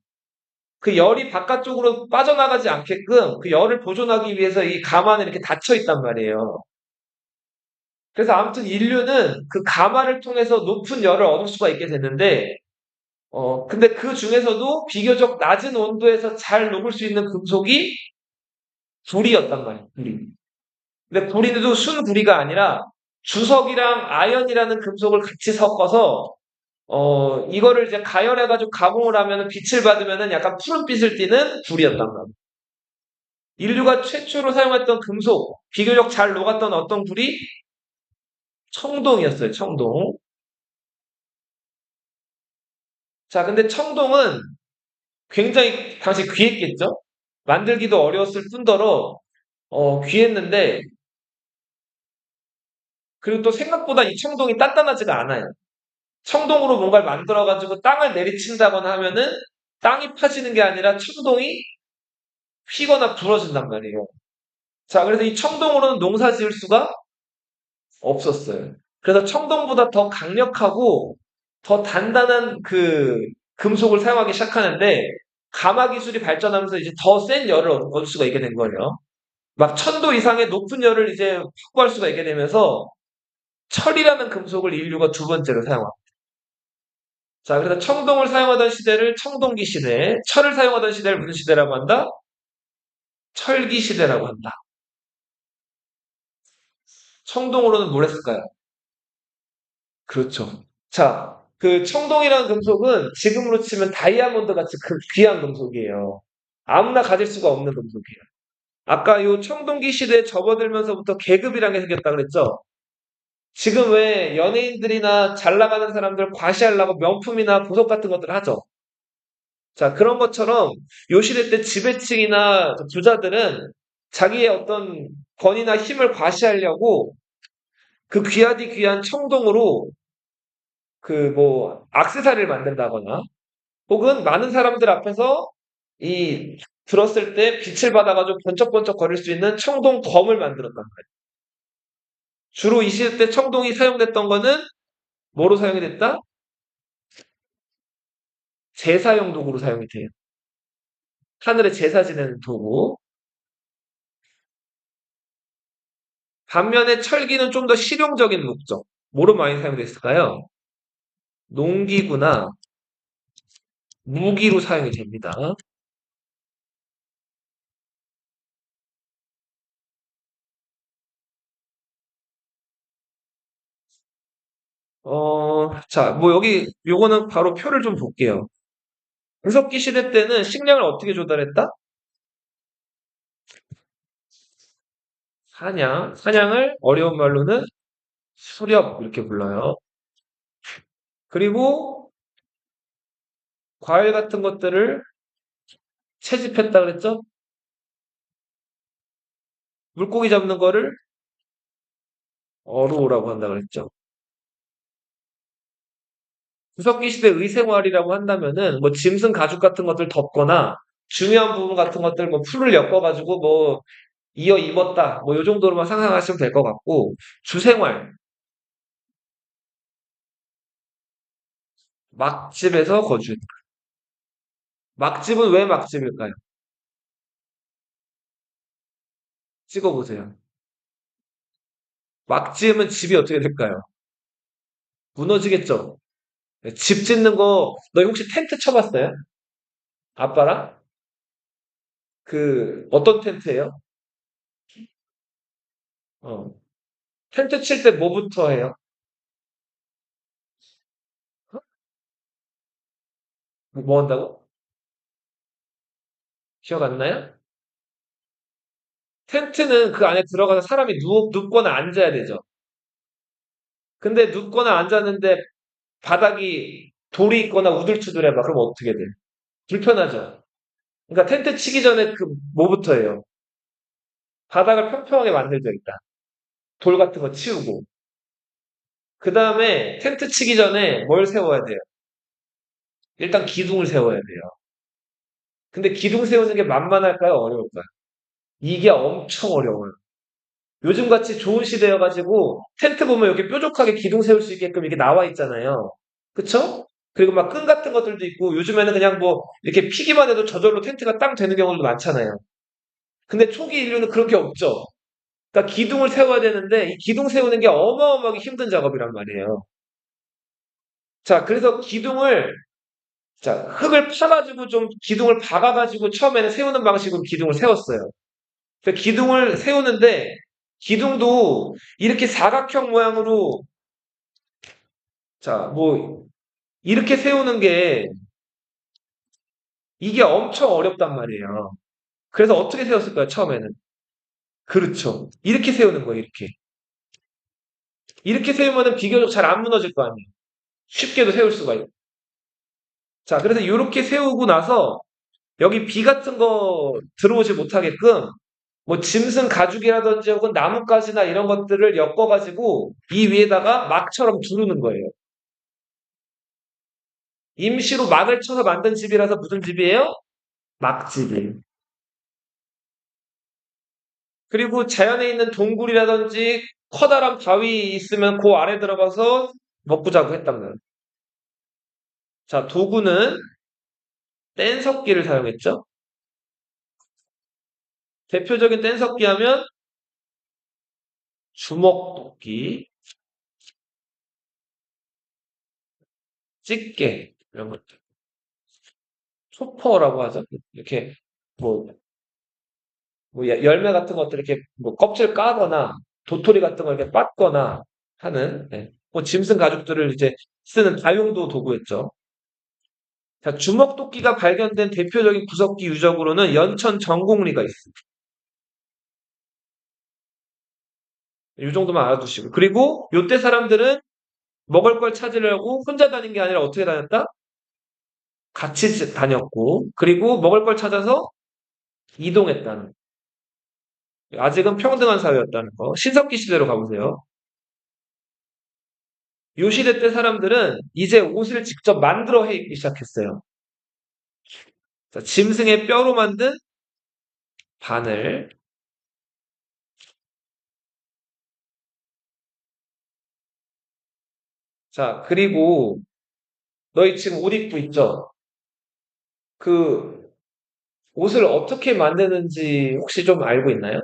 그 열이 바깥쪽으로 빠져나가지 않게끔 그 열을 보존하기 위해서 이 가마는 이렇게 닫혀 있단 말이에요. 그래서 아무튼 인류는 그 가마를 통해서 높은 열을 얻을 수가 있게 됐는데, 근데 그 중에서도 비교적 낮은 온도에서 잘 녹을 수 있는 금속이 불이었단 말이에요. 불이. 근데 불이도 순불이가 아니라 주석이랑 아연이라는 금속을 같이 섞어서 이거를 이제 가열해가지고 가공을 하면 빛을 받으면 약간 푸른빛을 띠는 불이었단 말이에요. 인류가 최초로 사용했던 금속, 비교적 잘 녹았던 어떤 불이 청동이었어요, 청동. 자, 근데 청동은 굉장히 당시 귀했겠죠? 만들기도 어려웠을 뿐더러, 귀했는데, 그리고 또 생각보다 이 청동이 단단하지가 않아요. 청동으로 뭔가를 만들어가지고 땅을 내리친다거나 하면은 땅이 파지는 게 아니라 청동이 휘거나 부러진단 말이에요. 자, 그래서 이 청동으로는 농사 지을 수가 없었어요. 그래서 청동보다 더 강력하고 더 단단한 그 금속을 사용하기 시작하는데 가마 기술이 발전하면서 이제 더 센 열을 얻을 수가 있게 된 거예요. 막 1000도 이상의 높은 열을 이제 확보할 수가 있게 되면서 철이라는 금속을 인류가 두 번째로 사용합니다. 자, 그래서 청동을 사용하던 시대를 청동기 시대, 철을 사용하던 시대를 무슨 시대라고 한다? 철기 시대라고 한다. 청동으로는 뭘 했을까요? 그렇죠. 자, 그 청동이라는 금속은 지금으로 치면 다이아몬드 같이 귀한 금속이에요. 아무나 가질 수가 없는 금속이에요. 아까 요 청동기 시대에 접어들면서부터 계급이라는 게 생겼다 그랬죠? 지금 왜 연예인들이나 잘 나가는 사람들 과시하려고 명품이나 보석 같은 것들을 하죠? 자, 그런 것처럼 요 시대 때 지배층이나 부자들은 자기의 어떤 권위나 힘을 과시하려고 그 귀하디 귀한 청동으로 그 뭐 액세서리를 만든다거나 혹은 많은 사람들 앞에서 이 들었을 때 빛을 받아가지고 번쩍번쩍 거릴 수 있는 청동 검을 만들었단 말이에요. 주로 이 시대 때 청동이 사용됐던 거는 뭐로 사용이 됐다? 제사용 도구로 사용이 돼요. 하늘에 제사 지내는 도구. 반면에 철기는 좀 더 실용적인 목적. 뭐로 많이 사용됐을까요? 농기구나 무기로 사용이 됩니다. 자, 뭐 여기 요거는 바로 표를 좀 볼게요. 구석기 시대 때는 식량을 어떻게 조달했다? 사냥. 사냥을 어려운 말로는 수렵 이렇게 불러요. 그리고 과일 같은 것들을 채집했다 그랬죠? 물고기 잡는 거를 어루라고 한다 그랬죠. 구석기 시대 의생활이라고 한다면은 뭐 짐승 가죽 같은 것들 덮거나 중요한 부분 같은 것들 뭐 풀을 엮어가지고 뭐 이어 입었다 뭐 요 정도로만 상상하시면 될 것 같고 주생활 막집에서 거주했다. 막집은 왜 막집일까요? 찍어보세요. 막지으면 집이 어떻게 될까요? 무너지겠죠. 집 짓는 거, 너 혹시 텐트 쳐봤어요? 아빠랑? 그, 어떤 텐트예요? 어. 텐트 칠 때 뭐부터 해요? 뭐 한다고? 기억 안 나요? 텐트는 그 안에 들어가서 사람이 눕거나 앉아야 되죠. 근데 눕거나 앉았는데 바닥이 돌이 있거나 우둘투둘해봐. 그럼 어떻게 돼? 불편하죠. 그러니까 텐트 치기 전에 그 뭐부터 해요? 바닥을 평평하게 만들죠, 일단. 돌 같은 거 치우고. 그 다음에 텐트 치기 전에 뭘 세워야 돼요? 일단 기둥을 세워야 돼요. 근데 기둥 세우는 게 만만할까요? 어려울까요? 이게 엄청 어려워요. 요즘 같이 좋은 시대여가지고 텐트 보면 이렇게 뾰족하게 기둥 세울 수 있게끔 이게 나와 있잖아요. 그쵸? 그리고 막 끈 같은 것들도 있고 요즘에는 그냥 뭐 이렇게 피기만 해도 저절로 텐트가 땅 되는 경우도 많잖아요. 근데 초기 인류는 그런 게 없죠. 그러니까 기둥을 세워야 되는데 이 기둥 세우는 게 어마어마하게 힘든 작업이란 말이에요. 자, 그래서 기둥을 자, 흙을 파가지고 좀 기둥을 박아가지고 처음에는 세우는 방식으로 기둥을 세웠어요. 그 기둥을 세우는데 기둥도 이렇게 사각형 모양으로 자, 뭐 이렇게 세우는 게 이게 엄청 어렵단 말이에요. 그래서 어떻게 세웠을까요? 처음에는. 그렇죠. 이렇게 세우는 거예요. 이렇게. 이렇게 세우면은 비교적 잘 안 무너질 거 아니에요. 쉽게도 세울 수가 있고. 자, 그래서 이렇게 세우고 나서 여기 비 같은 거 들어오지 못하게끔 뭐 짐승 가죽이라든지 혹은 나뭇가지나 이런 것들을 엮어가지고 이 위에다가 막처럼 두르는 거예요. 임시로 막을 쳐서 만든 집이라서 무슨 집이에요? 막집이에요. 그리고 자연에 있는 동굴이라든지 커다란 바위 있으면 그 아래 들어가서 먹고 자고 했단 말이에요. 자, 도구는 뗀석기를 사용했죠. 대표적인 뗀석기 하면 주먹도끼, 집게 이런 것들. 초퍼라고 하죠. 이렇게 뭐, 열매 같은 것들 이렇게 뭐 껍질 까거나 도토리 같은 걸 이렇게 빻거나 하는 뭐 짐승 가죽들을 이제 쓰는 다용도 도구였죠. 자, 주먹도끼가 발견된 대표적인 구석기 유적으로는 연천 정곡리가 있습니다. 이 정도만 알아두시고. 그리고 요때 사람들은 먹을 걸 찾으려고 혼자 다닌 게 아니라 어떻게 다녔다? 같이 다녔고, 그리고 먹을 걸 찾아서 이동했다는. 아직은 평등한 사회였다는 거. 신석기 시대로 가보세요. 요 시대 때 사람들은 이제 옷을 직접 만들어 해 입기 시작했어요. 자, 짐승의 뼈로 만든 바늘. 자, 그리고 너희 지금 옷 입고 있죠? 그 옷을 어떻게 만드는지 혹시 좀 알고 있나요?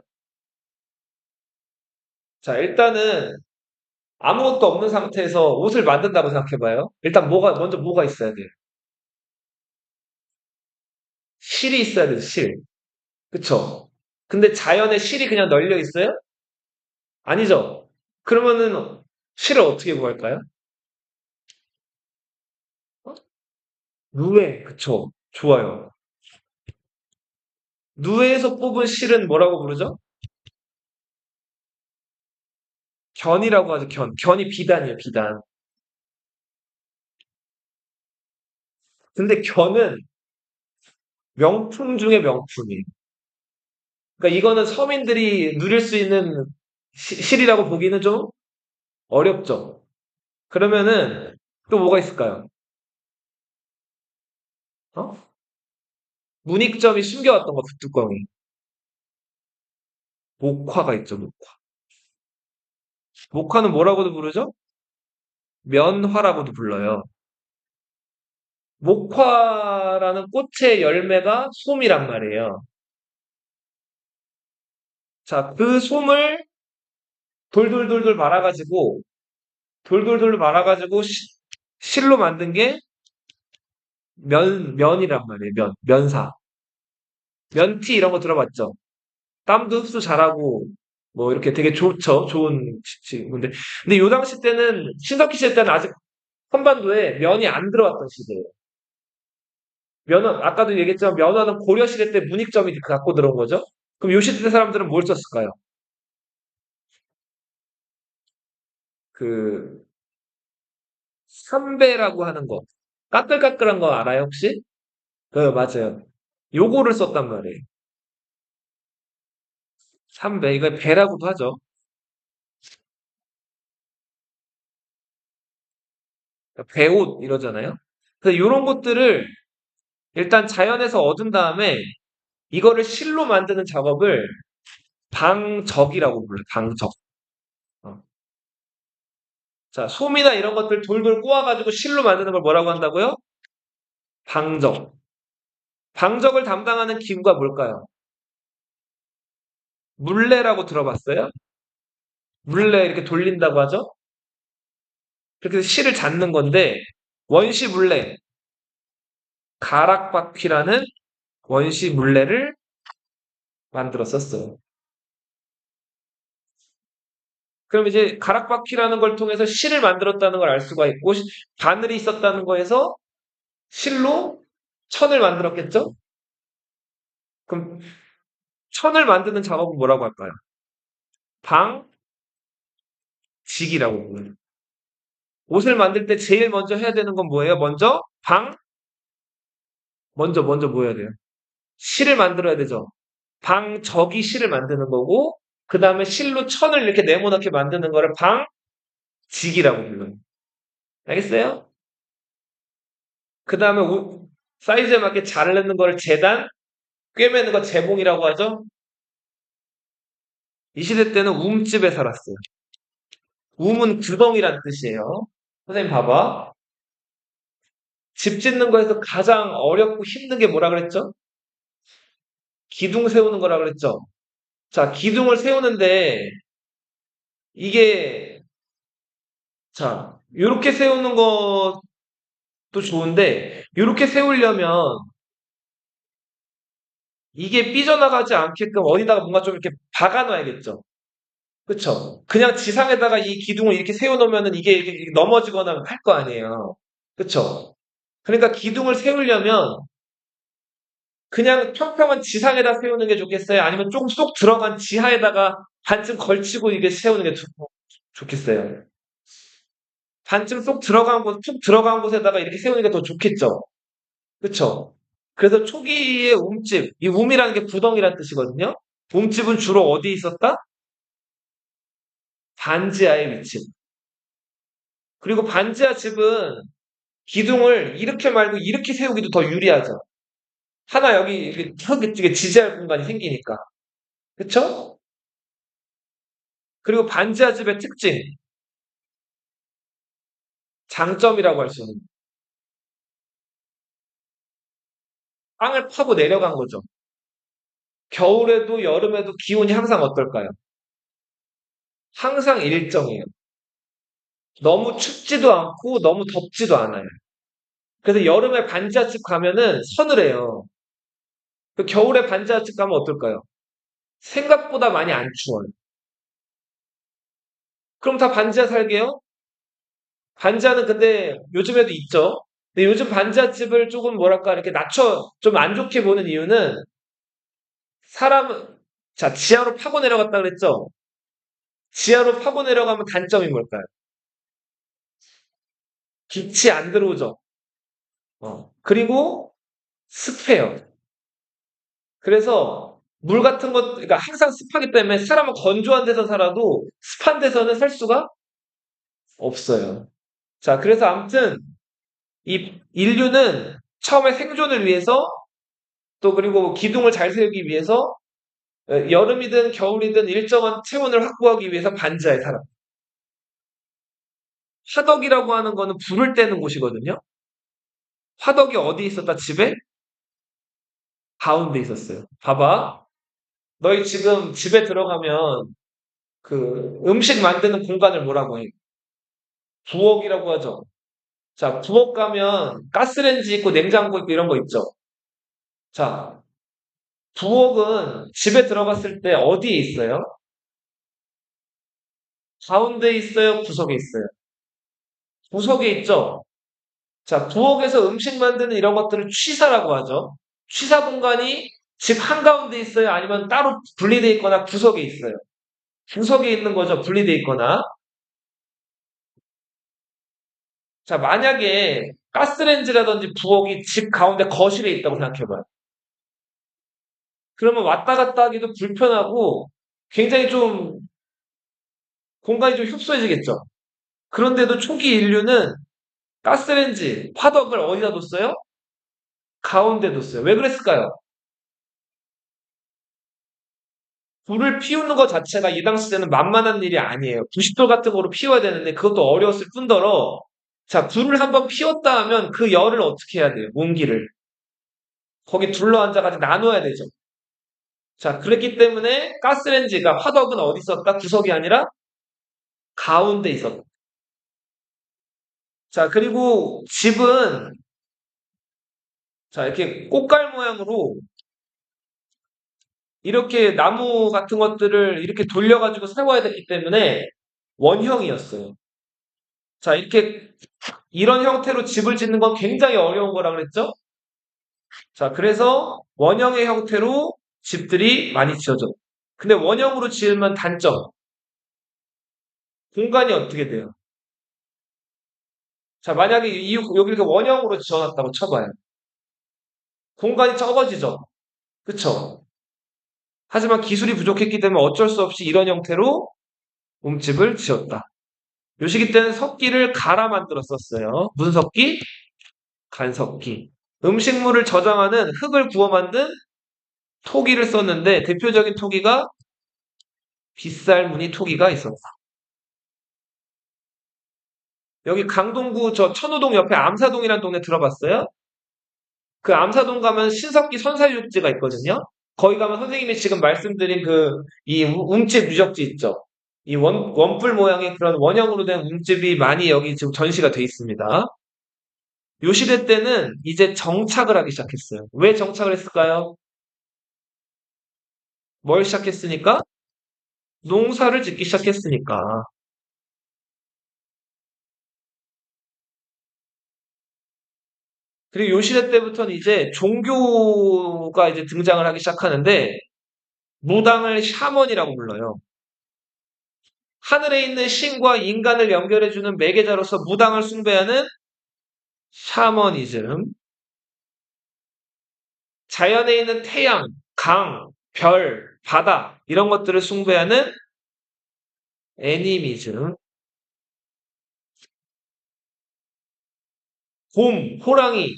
자, 일단은 아무것도 없는 상태에서 옷을 만든다고 생각해봐요. 일단 먼저 뭐가 있어야 돼요? 실이 있어야 돼요, 실. 그쵸? 근데 자연에 실이 그냥 널려 있어요? 아니죠? 그러면은 실을 어떻게 구할까요? 어? 누에, 그쵸? 좋아요. 누에에서 뽑은 실은 뭐라고 부르죠? 견이라고 하죠, 견. 견이 비단이에요, 비단. 근데 견은 명품 중에 명품이에요. 그러니까 이거는 서민들이 누릴 수 있는 실이라고 보기는 좀 어렵죠. 그러면은 또 뭐가 있을까요? 어? 문익점이 숨겨왔던 거, 붓뚜껑이. 목화가 있죠, 목화. 목화는 뭐라고도 부르죠? 면화라고도 불러요. 목화라는 꽃의 열매가 솜이란 말이에요. 자, 그 솜을 돌돌돌돌 말아가지고, 돌돌돌 말아가지고 실로 만든 게 면이란 말이에요. 면사. 면티 이런 거 들어봤죠? 땀도 흡수 잘하고, 뭐 이렇게 되게 좋죠. 좋은 친구인데. 근데 요 당시 때는, 신석기 시대 때는 아직 한반도에 면이 안 들어왔던 시대예요. 아까도 얘기했지만 면허는 고려 시대 때 문익점이 갖고 들어온 거죠. 그럼 요 시대 사람들은 뭘 썼을까요? 그 삼배라고 하는 거. 까끌까끌한 거 알아요, 혹시? 맞아요. 요거를 썼단 말이에요. 삼배. 이거 배라고도 하죠. 배옷 이러잖아요. 그래서 요런 것들을 일단 자연에서 얻은 다음에 이거를 실로 만드는 작업을 방적이라고 불러요. 방적. 어. 자, 솜이나 이런 것들 돌돌 꼬아가지고 실로 만드는 걸 뭐라고 한다고요? 방적. 방적을 담당하는 기구가 뭘까요? 물레라고 들어봤어요? 물레 이렇게 돌린다고 하죠? 그렇게 해서 실을 잡는 건데, 원시 물레, 가락바퀴라는 원시 물레를 만들었었어요. 그럼 이제 가락바퀴라는 걸 통해서 실을 만들었다는 걸 알 수가 있고, 바늘이 있었다는 거에서 실로 천을 만들었겠죠? 그럼 천을 만드는 작업은 뭐라고 할까요? 방직이라고 불러요. 옷을 만들 때 제일 먼저 해야 되는 건 뭐예요? 먼저 뭐 해야 돼요? 실을 만들어야 되죠. 방적이 실을 만드는 거고, 그 다음에 실로 천을 이렇게 네모나게 만드는 거를 방직이라고 불러요. 알겠어요? 그 다음에 사이즈에 맞게 자르는 거를 재단, 꿰매는 거 재봉이라고 하죠? 이 시대 때는 움집에 살았어요. 움은 구덩이란 뜻이에요. 선생님 봐봐. 집 짓는 거에서 가장 어렵고 힘든 게 뭐라 그랬죠? 기둥 세우는 거라 그랬죠? 자, 기둥을 세우는데 이게 자, 요렇게 세우는 것도 좋은데 요렇게 세우려면 이게 삐져나가지 않게끔 어디다가 뭔가 좀 이렇게 박아 놔야겠죠. 그쵸? 그냥 지상에다가 이 기둥을 이렇게 세워놓으면은 이게 이렇게 넘어지거나 할 거 아니에요. 그쵸? 그러니까 기둥을 세우려면 그냥 평평한 지상에다 세우는 게 좋겠어요? 아니면 조금 쏙 들어간 지하에다가 반쯤 걸치고 이게 세우는 게 좋겠어요? 반쯤 쏙 들어간 곳에다가 이렇게 세우는 게 더 좋겠죠? 그쵸? 그래서 초기의 움집, 이 움이라는 게 구덩이라는 뜻이거든요? 봄집은 주로 어디 있었다? 반지하에 위치해. 그리고 반지하 집은 기둥을 이렇게 말고 이렇게 세우기도 더 유리하죠. 하나 여기 이렇게 지지할 공간이 생기니까. 그쵸? 그리고 반지하 집의 특징, 장점이라고 할 수 있는 땅을 파고 내려간 거죠. 겨울에도 여름에도 기온이 항상 어떨까요? 항상 일정해요. 너무 춥지도 않고 너무 덥지도 않아요. 그래서 여름에 반지하집 가면은 서늘해요. 그 겨울에 반지하집 가면 어떨까요? 생각보다 많이 안 추워요. 그럼 다 반지하 살게요? 반지하는 근데 요즘에도 있죠. 근데 요즘 반지하집을 조금 뭐랄까 이렇게 낮춰 좀 안 좋게 보는 이유는 사람은 자 지하로 파고 내려갔다 그랬죠. 지하로 파고 내려가면 단점이 뭘까요? 빛이 안 들어오죠. 그리고 습해요. 그래서 물 같은 것, 그러니까 항상 습하기 때문에 사람은 건조한 데서 살아도 습한 데서는 살 수가 없어요. 자, 그래서 아무튼 이 인류는 처음에 생존을 위해서 또 그리고 기둥을 잘 세우기 위해서 여름이든 겨울이든 일정한 체온을 확보하기 위해서 반지하에 살아. 화덕이라고 하는 거는 불을 떼는 곳이거든요. 화덕이 어디 있었다? 집에 가운데 있었어요. 봐봐. 너희 지금 집에 들어가면 그 음식 만드는 공간을 뭐라고 해? 부엌이라고 하죠. 자, 부엌 가면 가스레인지 있고 냉장고 있고 이런 거 있죠. 자, 부엌은 집에 들어갔을 때 어디에 있어요? 가운데 있어요? 구석에 있어요? 구석에 있죠. 자, 부엌에서 음식 만드는 이런 것들을 취사라고 하죠. 취사 공간이 집 한가운데 있어요? 아니면 따로 분리되어 있거나 구석에 있어요? 구석에 있는 거죠. 분리되어 있거나. 자, 만약에 가스레인지라든지 부엌이 집 가운데 거실에 있다고 생각해봐요. 그러면 왔다 갔다 하기도 불편하고 굉장히 좀 공간이 좀 협소해지겠죠. 그런데도 초기 인류는 가스레인지, 화덕을 어디다 뒀어요? 가운데 뒀어요. 왜 그랬을까요? 불을 피우는 것 자체가 이 당시 때는 만만한 일이 아니에요. 부싯돌 같은 거로 피워야 되는데 그것도 어려웠을 뿐더러 자, 불을 한번 피웠다 하면 그 열을 어떻게 해야 돼요? 온기를. 거기 둘러앉아가지고 나눠야 되죠. 자, 그랬기 때문에 가스레인지가 화덕은 어디 있었다? 구석이 아니라 가운데 있었다. 자, 그리고 집은 자, 이렇게 꽃갈 모양으로 이렇게 나무 같은 것들을 이렇게 돌려가지고 세워야 됐기 때문에 원형이었어요. 자, 이렇게 이런 형태로 집을 짓는 건 굉장히 어려운 거라 그랬죠? 자, 그래서 원형의 형태로 집들이 많이 지어져. 근데 원형으로 지으면 단점. 공간이 어떻게 돼요? 자, 만약에 여기를 원형으로 지어놨다고 쳐봐요. 공간이 적어지죠? 그쵸? 하지만 기술이 부족했기 때문에 어쩔 수 없이 이런 형태로 몸집을 지었다. 요 시기 때는 석기를 갈아 만들었었어요. 무슨 석기? 간석기. 음식물을 저장하는 흙을 구워 만든 토기를 썼는데 대표적인 토기가 빗살무늬 토기가 있었다. 여기 강동구 저 천호동 옆에 암사동이라는 동네 들어봤어요? 그 암사동 가면 신석기 선살육지가 있거든요. 거기 가면 선생님이 지금 말씀드린 그 이 움집 유적지 있죠. 이 원뿔 모양의 그런 원형으로 된 움집이 많이 여기 지금 전시가 돼 있습니다. 요 시대 때는 이제 정착을 하기 시작했어요. 왜 정착을 했을까요? 뭘 시작했으니까? 농사를 짓기 시작했으니까. 그리고 요 시대 때부터는 이제 종교가 이제 등장을 하기 시작하는데 무당을 샤먼이라고 불러요. 하늘에 있는 신과 인간을 연결해주는 매개자로서 무당을 숭배하는 샤머니즘. 자연에 있는 태양, 강, 별, 바다 이런 것들을 숭배하는 애니미즘. 곰, 호랑이,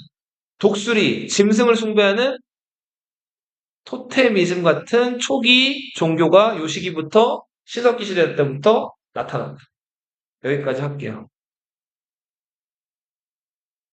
독수리, 짐승을 숭배하는 토테미즘 같은 초기 종교가 요 시기부터 신석기 시대 때부터 나타난다. 여기까지 할게요.